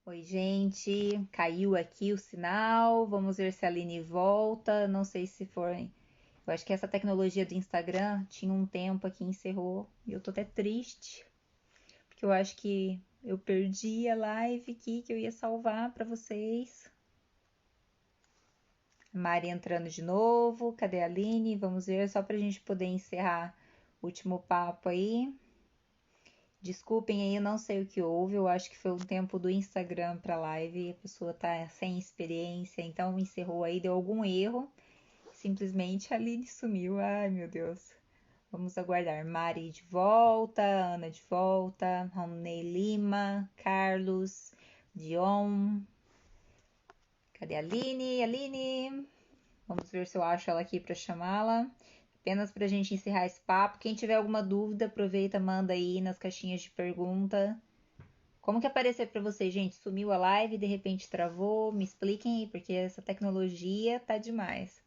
Oi, gente. Caiu aqui o sinal. Vamos ver se a Aline volta. Não sei se for. Eu acho que essa tecnologia do Instagram tinha um tempo aqui, encerrou. E eu tô até triste, porque eu acho que eu perdi a live aqui que eu ia salvar pra vocês. A Mari entrando de novo. Cadê a Aline? Vamos ver, só pra gente poder encerrar o último papo aí. Desculpem aí, eu não sei o que houve. Eu acho que foi um tempo do Instagram para live. A pessoa tá sem experiência, então encerrou aí, deu algum erro. Simplesmente a Aline sumiu. Ai, meu Deus. Vamos aguardar. Mari de volta, Ana de volta, Ronei Lima, Carlos, Dion. Cadê a Aline? Aline! Vamos ver se eu acho ela aqui para chamá-la. Apenas para a gente encerrar esse papo. Quem tiver alguma dúvida, aproveita, manda aí nas caixinhas de pergunta. Como que apareceu para vocês, gente? Sumiu a live, de repente travou? Me expliquem aí, porque essa tecnologia tá demais.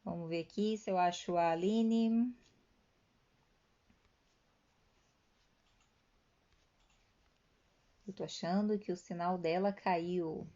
Vamos ver aqui se eu acho a Aline. Eu tô achando que o sinal dela caiu.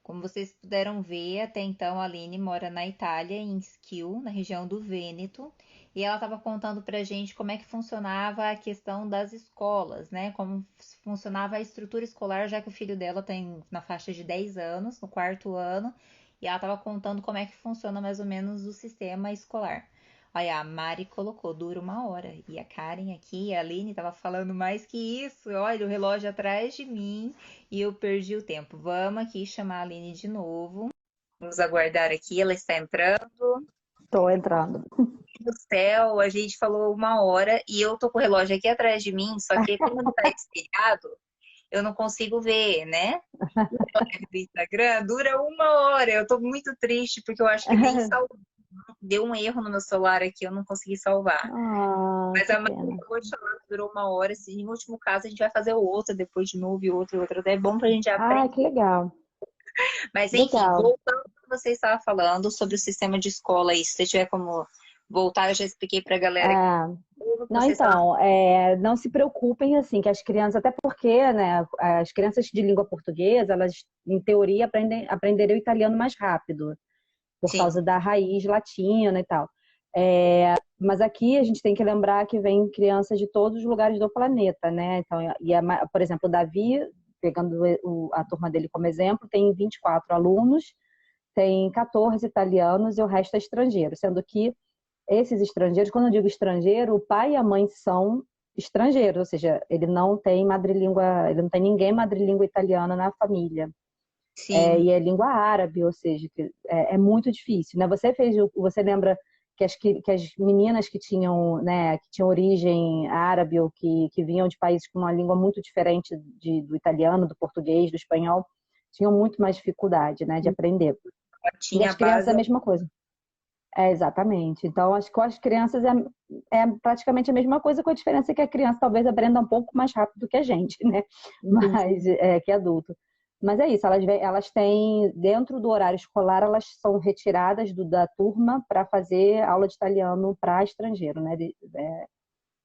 Como vocês puderam ver, até então a Aline mora na Itália, em Schio, na região do Vêneto, e ela estava contando pra gente como é que funcionava a questão das escolas, né? Como funcionava a estrutura escolar, já que o filho dela tem na faixa de 10 anos, no quarto ano, e ela estava contando como é que funciona mais ou menos o sistema escolar. Olha, a Mari colocou, dura 1 hora. E a Karen aqui, a Aline, estava falando mais que isso. Olha, o relógio atrás de mim e eu perdi o tempo. Vamos aqui chamar a Aline de novo. Vamos aguardar aqui, ela está entrando. Tô entrando. No céu, a gente falou 1 hora e eu tô com o relógio aqui atrás de mim, só que como não tá espelhado, eu não consigo ver, né? Do Instagram dura 1 hora. Eu tô muito triste porque eu acho que nem salvou. Deu um erro no meu celular aqui, eu não consegui salvar. Ah, Mas que a Maria pena. acabou de falar que durou 1 hora. Se no último caso a gente vai fazer o outro, depois de novo e outro, e outro. É bom pra gente Ah, aprender. que legal. Mas enfim, Legal. voltando ao que você estava falando sobre o sistema de escola aí, se você tiver como voltar, eu já expliquei pra galera aqui É, tudo que não, você estava. então, não se preocupem assim que as crianças, até porque, né, as crianças de língua portuguesa, elas, em teoria, aprenderiam italiano mais rápido, por Sim, causa da raiz latina e tal. Mas aqui a gente tem que lembrar que vem crianças de todos os lugares do planeta, né? Então, por exemplo, o Davi, pegando a turma dele como exemplo, tem 24 alunos, tem 14 italianos e o resto é estrangeiro, sendo que esses estrangeiros, quando eu digo estrangeiro, o pai e a mãe são estrangeiros, ou seja, ele não tem madrelíngua, ele não tem ninguém madrelíngua italiana na família. sim. E é língua árabe, ou seja, é muito difícil, né? Você lembra que as meninas que tinham, né, que tinham origem árabe ou que vinham de países com uma língua muito diferente do italiano, do português, do espanhol, tinham muito mais dificuldade, né, de aprender. E Tinha as a crianças é base. a mesma coisa. Exatamente. Então, acho que com as crianças é praticamente a mesma coisa, com a diferença que a criança talvez aprenda um pouco mais rápido que a gente, né? Entendi. Mas que adulto. Mas é isso, elas têm, dentro do horário escolar, elas são retiradas da turma para fazer aula de italiano para estrangeiro, né?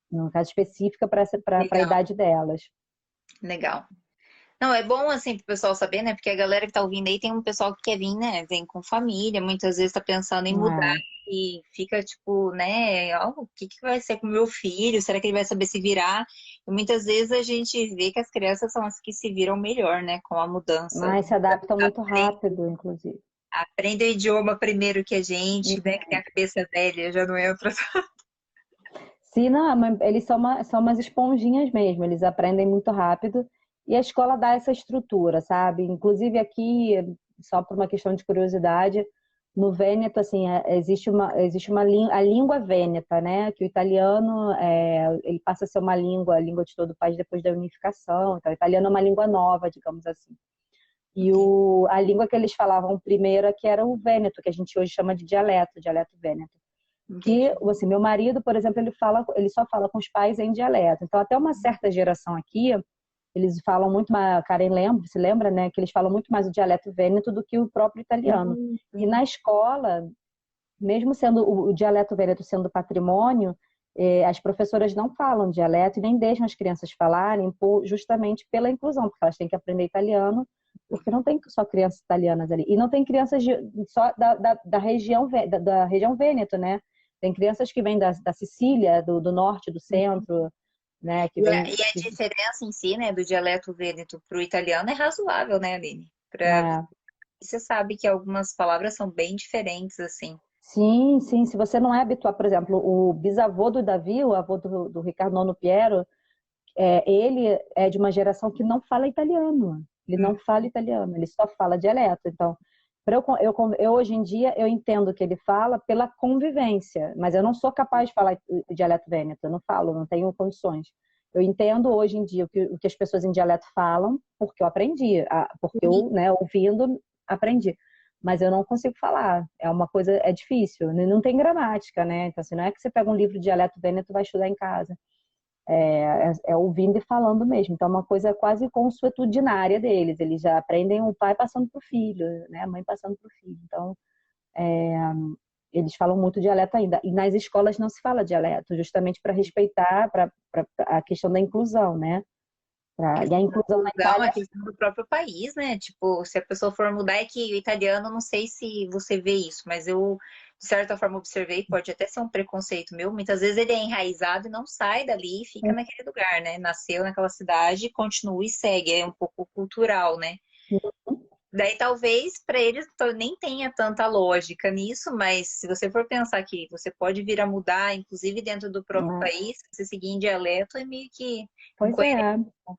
No caso específica para a Legal, idade delas. legal. Não, é bom assim pro pessoal saber, né? Porque a galera que tá ouvindo aí tem um pessoal que quer vir, né? Vem com família, muitas vezes tá pensando em mudar É. e fica tipo, né? Ó, o que que vai ser com o meu filho? Será que ele vai saber se virar? E muitas vezes a gente vê que as crianças são as que se viram melhor, né? Com a mudança. Mas se adaptam muito Aprende, rápido, inclusive. aprende o idioma primeiro que a gente, né? Que tem a cabeça velha, já não entra. Sim, não, mas eles são umas esponjinhas mesmo, eles aprendem muito rápido e a escola dá essa estrutura, sabe? Inclusive aqui, só por uma questão de curiosidade, no Vêneto, assim, a língua vêneta, né? Que o italiano, ele passa a ser a língua de todo o país depois da unificação, então o italiano é uma língua nova, digamos assim. E Entendi. a língua que eles falavam primeiro aqui era o vêneto, que a gente hoje chama de dialeto vêneto que, Entendi. assim, meu marido, por exemplo, ele só fala com os pais em dialeto. Então, até uma certa geração aqui, eles falam muito mais, a Karen se lembra, né, que eles falam muito mais o dialeto vêneto do que o próprio italiano. E Sim. na escola, mesmo sendo o dialeto vêneto sendo patrimônio, as professoras não falam dialeto e nem deixam as crianças falarem justamente pela inclusão, porque elas têm que aprender italiano, porque não tem só crianças italianas ali. E não tem crianças só da região, da região Vêneto, né? Tem crianças que vêm da Sicília, do norte, do centro, né? Que vem, E a diferença em si, né, do dialeto vêneto para o italiano é razoável, né, Aline? é, Você sabe que algumas palavras são bem diferentes, assim. sim, sim. Se você não é habituado, por exemplo, o bisavô do Davi, o avô do Riccardo Nono Piero, ele é de uma geração que não fala italiano. Ele não fala italiano, ele só fala dialeto. Então, eu hoje em dia eu entendo o que ele fala pela convivência, mas eu não sou capaz de falar o dialeto vêneto, eu não falo, não tenho condições. Eu entendo hoje em dia o que as pessoas em dialeto falam, porque eu aprendi, porque eu, né, ouvindo, aprendi. Mas eu não consigo falar, é uma coisa, é difícil, não tem gramática, né? Então, assim, não é que você pega um livro de dialeto vêneto e vai estudar em casa. É ouvindo e falando mesmo. Então, é uma coisa quase consuetudinária deles. Eles já aprendem o pai passando para o filho, né? A mãe passando para o filho. Então, eles falam muito dialeto ainda. E nas escolas não se fala dialeto, justamente para respeitar a questão da inclusão, né? E a inclusão na Não, é Itália. questão do próprio país, né? Tipo, se a pessoa for mudar, é que o italiano, não sei se você vê isso, mas eu, de certa forma, observei, pode até ser um preconceito meu, muitas vezes ele é enraizado e não sai dali e fica naquele lugar, né? Nasceu naquela cidade, continua e segue, é um pouco cultural, né? Daí talvez para eles nem tenha tanta lógica nisso, mas se você for pensar que você pode vir a mudar, inclusive dentro do próprio país, se seguir em dialeto, é meio que Pois incoerente. é.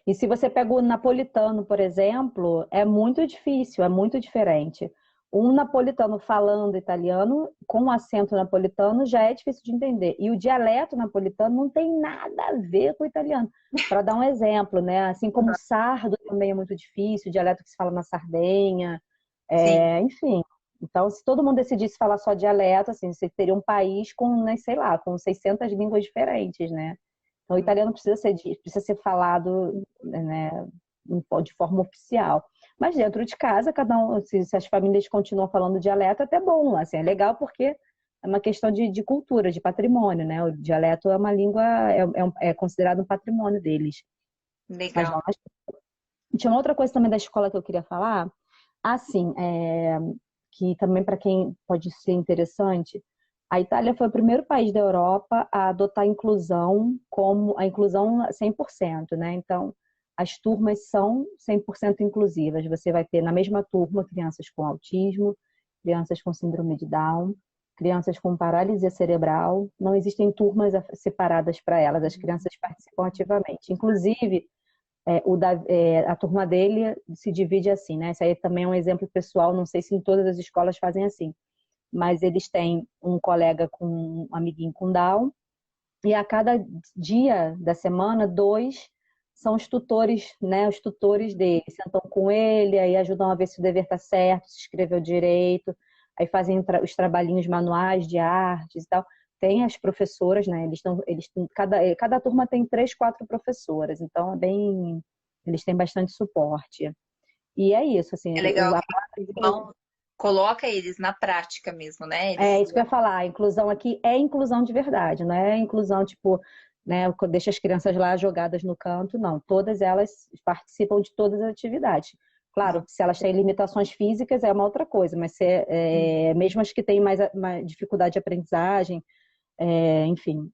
E se você pega o napolitano, por exemplo, é muito difícil, é muito diferente. Um napolitano falando italiano, com acento napolitano, já é difícil de entender. E o dialeto napolitano não tem nada a ver com o italiano. Para dar um exemplo, né? Assim como o sardo também é muito difícil, o dialeto que se fala na Sardenha, Sim. enfim. Então, se todo mundo decidisse falar só dialeto, assim, você teria um país com, né, sei lá, com 600 línguas diferentes, né? Então, o italiano precisa ser falado, né, de forma oficial. Mas dentro de casa, cada um, se as famílias continuam falando dialeto, é até bom, assim, é legal porque é uma questão de cultura, de patrimônio, né? O dialeto é uma língua, é considerado um patrimônio deles. Mas Legal. não, tinha uma outra coisa também da escola que eu queria falar, assim, que também para quem pode ser interessante, a Itália foi o primeiro país da Europa a adotar a inclusão como a inclusão 100%, né? Então, as turmas são 100% inclusivas. Você vai ter na mesma turma crianças com autismo, crianças com síndrome de Down, crianças com paralisia cerebral. Não existem turmas separadas para elas, as crianças participam ativamente. Inclusive, a turma dele se divide assim, né? Isso aí também é um exemplo pessoal, não sei se em todas as escolas fazem assim, mas eles têm um colega com um amiguinho com Down, e a cada dia da semana, dois são os tutores, né? Os tutores dele, sentam com ele, aí ajudam a ver se o dever está certo, se escreveu direito, aí fazem os trabalhinhos manuais de artes e tal. Tem as professoras, né? Cada turma tem 3, 4 professoras, então eles têm bastante suporte. E é isso, assim, É legal que o irmão coloca eles na prática mesmo, né? é Eles isso que eu ia falar. A inclusão aqui é inclusão de verdade, não é inclusão tipo, né, deixa as crianças lá jogadas no canto, não. Todas elas participam de todas as atividades. Claro, se elas têm limitações físicas é uma outra coisa, mas mesmo as que têm mais dificuldade de aprendizagem, enfim,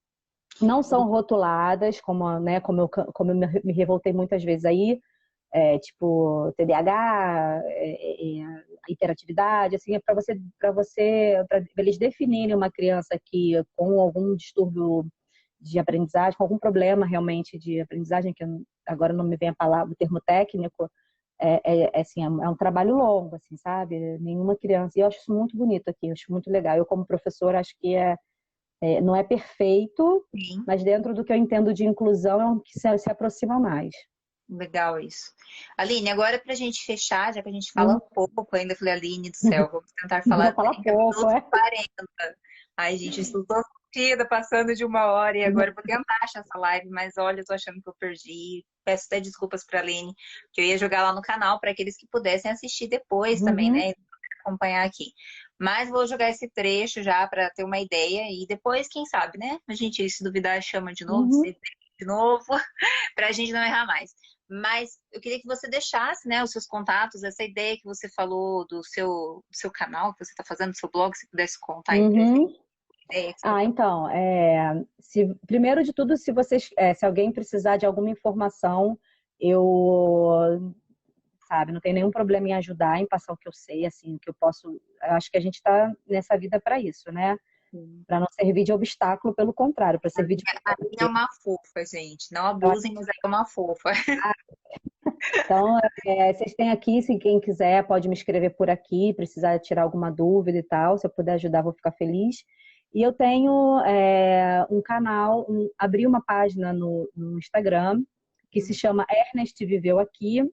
não são rotuladas, como eu me revoltei muitas vezes aí, tipo TDAH, hiperatividade, assim, é para eles definirem uma criança que com algum distúrbio de aprendizagem, com algum problema realmente de aprendizagem, que agora não me vem a palavra, o termo técnico, assim, é um trabalho longo, assim, sabe? Nenhuma criança, e eu acho isso muito bonito aqui, eu acho muito legal. Eu, como professora, acho que não é perfeito, têm. mas dentro do que eu entendo de inclusão é o que se aproxima mais. Legal isso. Aline, agora para a gente fechar, já que a gente fala pouco, ainda falei, Aline do céu, vamos tentar falar Vou falar 30 pouco, minutos, 40. Ai, gente, eu estou sofrida, passando de 1 hora, e agora eu vou tentar achar essa live, mas olha, eu tô achando que eu perdi. Peço até desculpas para a Aline, que eu ia jogar lá no canal para aqueles que pudessem assistir depois também, Uhum. né? Acompanhar aqui. Mas vou jogar esse trecho já para ter uma ideia e depois, quem sabe, né? A gente, se duvidar, chama de novo, Uhum. se de novo, para a gente não errar mais. Mas eu queria que você deixasse, né, os seus contatos, essa ideia que você falou do seu canal que você está fazendo, do seu blog, se pudesse contar aí pra gente, Uhum. a ideia que você Ah, tá. então, primeiro de tudo, se alguém precisar de alguma informação, eu, sabe, não tem nenhum problema em ajudar, em passar o que eu sei, assim, o que eu posso. Eu acho que a gente está nessa vida para isso, né? Sim. Para não servir de obstáculo, pelo contrário, para servir de A minha é ponte. uma fofa, gente. Não abusem, mas ela é uma fofa. Então, vocês têm aqui, se quem quiser pode me escrever por aqui, precisar tirar alguma dúvida e tal, se eu puder ajudar, vou ficar feliz. E eu tenho um canal, abri uma página no Instagram que se chama Ernest Viveu Aqui,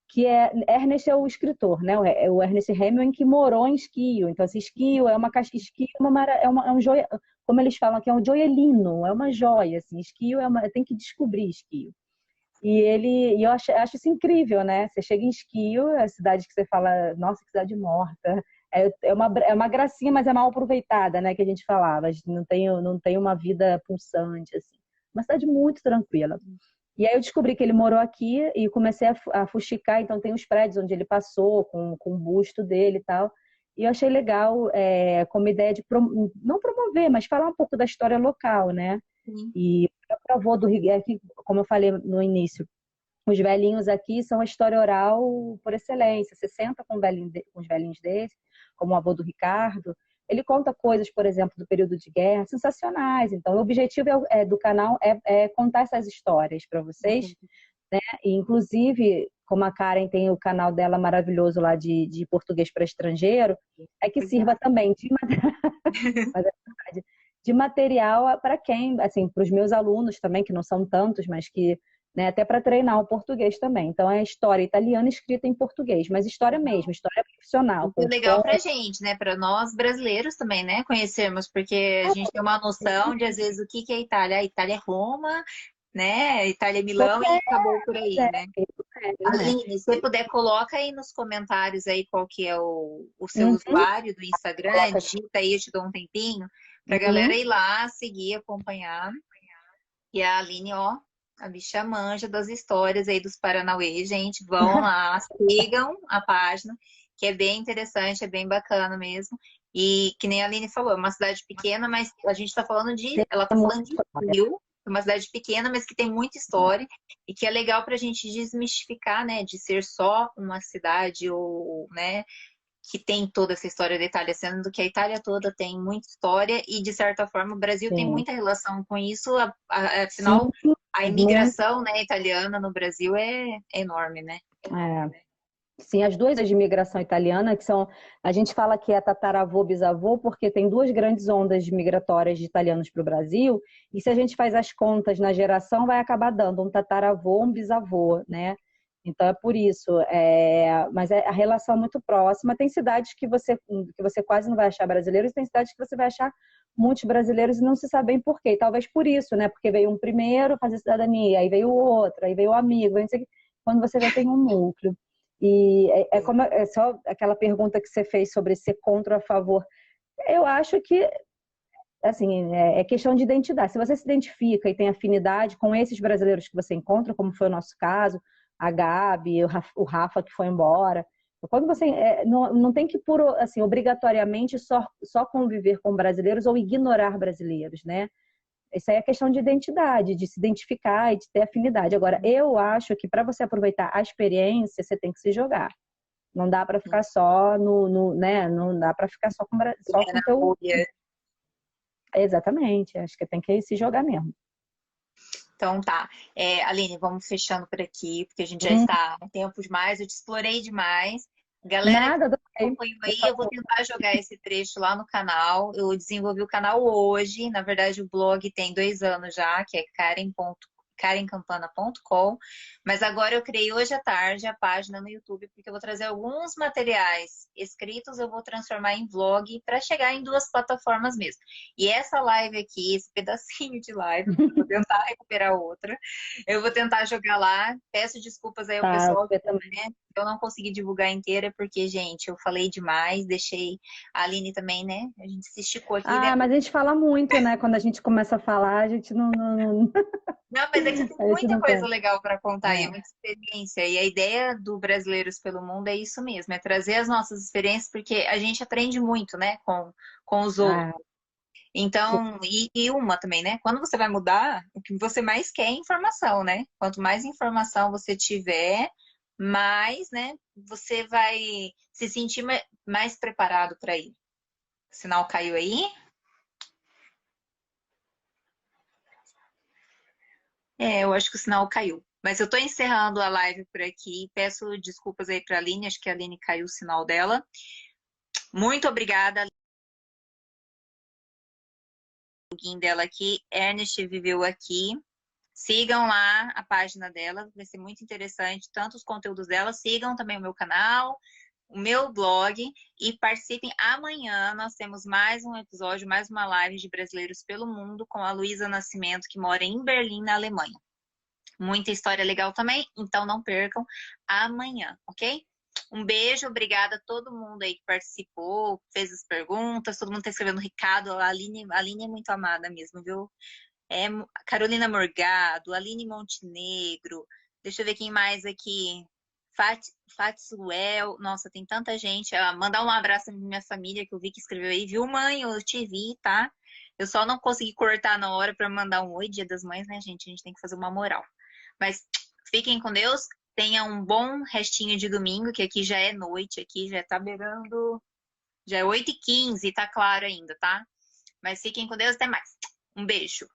que Ernest é o escritor, né? O Ernest Hemingway que morou em Esquio. Então, assim, Esquio é uma caixa, Esquio é um joia, como eles falam aqui, é um joelino, é uma joia, assim. Esquio tem que descobrir Esquio. E eu acho isso incrível, né? Você chega em Esquio, é a cidade que você fala, nossa, que cidade morta. É uma gracinha, mas é mal aproveitada, né? Que a gente falava. A gente não tem uma vida pulsante, assim. Uma cidade muito tranquila. E aí eu descobri que ele morou aqui e comecei a fuxicar. Então tem os prédios onde ele passou, com o busto dele e tal. E eu achei legal, como ideia de não promover, mas falar um pouco da história local, né? Sim. E o próprio avô do Rigueira, que, como eu falei no início, os velhinhos aqui são a história oral por excelência. Você senta com os velhinhos deles, como o avô do Ricardo, ele conta coisas, por exemplo, do período de guerra, sensacionais. Então, o objetivo do canal é contar essas histórias para vocês, né? E, inclusive, como a Karen tem o canal dela maravilhoso lá de português para estrangeiro, é que sirva também mas é verdade, de material para quem, assim, para os meus alunos também, que não são tantos, mas que, né, até para treinar o português também. Então é história italiana escrita em português, mas história mesmo, história profissional, Isso é legal pra gente, né? Pra nós brasileiros também, né? Conhecermos, porque a gente tem uma noção de, às vezes, o que que é Itália. A Itália é Roma, né? A Itália é Pois Milão e acabou por aí, né? né? Aline, se você puder, coloca aí nos comentários aí qual que é o seu Uhum, usuário do Instagram, coloca digita aí, eu te dou um tempinho, pra galera uhum. ir lá, seguir, acompanhar. E a Aline, ó, a bicha manja das histórias aí dos Paranauê, gente. Vão lá, sigam a página, que é bem interessante, é bem bacana mesmo. E que nem a Aline falou, é uma cidade pequena, mas a gente tá falando de. Ela tá Tem muita falando de história. Rio, é uma cidade pequena, mas que tem muita história e que é legal pra gente desmistificar, né? De ser só uma cidade ou, né? Que tem toda essa história da Itália, sendo que a Itália toda tem muita história e, de certa forma, o Brasil tem Sim, muita relação com isso, sim, afinal, a muito. imigração, né, italiana no Brasil é enorme, né? É. Sim, as duas de imigração italiana, que são, a gente fala que é tataravô, bisavô, porque tem duas grandes ondas migratórias de italianos para o Brasil, e se a gente faz as contas na geração, vai acabar dando um tataravô, um bisavô, né? Então é por isso. Mas a relação é muito próxima. Tem cidades que você quase não vai achar brasileiros, e tem cidades que você vai achar muitos brasileiros e não se sabe bem por quê. Talvez por isso, né? Porque veio um primeiro fazer cidadania, aí veio o outro, aí veio o amigo, aí não sei o quê. Quando você vê, tem um núcleo. E é só aquela pergunta que você fez sobre ser contra ou a favor. Eu acho que, assim, é questão de identidade. Se você se identifica e tem afinidade com esses brasileiros que você encontra, como foi o nosso caso, a Gabi, o Rafa que foi embora, quando você não tem que, assim, obrigatoriamente só conviver com brasileiros ou ignorar brasileiros, né? Isso aí é questão de identidade, de se identificar e de ter afinidade. Agora, eu acho que para você aproveitar a experiência, você tem que se jogar. Não dá para ficar só né? Não dá para ficar só com o teu. Exatamente, acho que tem que se jogar mesmo. Então tá. Aline, vamos fechando por aqui, porque a gente já Hum, está no tempo demais, eu te explorei demais. Galera que nada, adorei. acompanhou aí, eu vou tentar jogar esse trecho lá no canal. Eu desenvolvi o canal hoje, na verdade o blog tem 2 anos já, que é karencampana.com, mas agora eu criei hoje à tarde a página no YouTube, porque eu vou trazer alguns materiais escritos, eu vou transformar em vlog para chegar em 2 plataformas mesmo. E essa live aqui, esse pedacinho de live, eu vou tentar recuperar outra. Eu vou tentar jogar lá. Peço desculpas aí ao Tá, pessoal você que, também. né, eu não consegui divulgar inteira porque, gente, eu falei demais, deixei a Aline também, né? A gente se esticou aqui, né? Ah, mas a gente fala muito, né? Quando a gente começa a falar, a gente Não, mas é que você tem a gente muita não coisa pensa. legal para contar aí, É. muita experiência. E a ideia do Brasileiros pelo Mundo é isso mesmo, é trazer as nossas experiências, porque a gente aprende muito, né, com os outros. Ah, Então, e uma também, né? Quando você vai mudar, o que você mais quer é informação, né? Quanto mais informação você tiver, mais, né, você vai se sentir mais preparado para ir. O sinal caiu aí? É, eu acho que o sinal caiu. Mas eu tô encerrando a live por aqui. Peço desculpas aí para a Aline, acho que a Aline caiu o sinal dela. Muito obrigada, login dela aqui. Ernest viveu aqui. Sigam lá a página dela, vai ser muito interessante, tanto os conteúdos dela. Sigam também o meu canal, o meu blog e participem. Amanhã nós temos mais um episódio, mais uma live de Brasileiros pelo Mundo com a Luísa Nascimento, que mora em Berlim, na Alemanha. Muita história legal também, então não percam amanhã, ok? Um beijo, obrigada a todo mundo aí que participou, fez as perguntas, todo mundo tá escrevendo recado. A Aline é muito amada mesmo, viu? É Carolina Morgado, Aline Montenegro, deixa eu ver quem mais aqui. Fatsuel, nossa, tem tanta gente. Mandar um abraço pra minha família que eu vi que escreveu aí, viu, mãe? Eu te vi, tá? Eu só não consegui cortar na hora pra mandar um oi, Dia das Mães, né, gente? A gente tem que fazer uma moral. Mas fiquem com Deus, tenha um bom restinho de domingo, que aqui já é noite, aqui já tá beirando, já é 8h15, tá claro ainda, tá? Mas fiquem com Deus, até mais. Um beijo.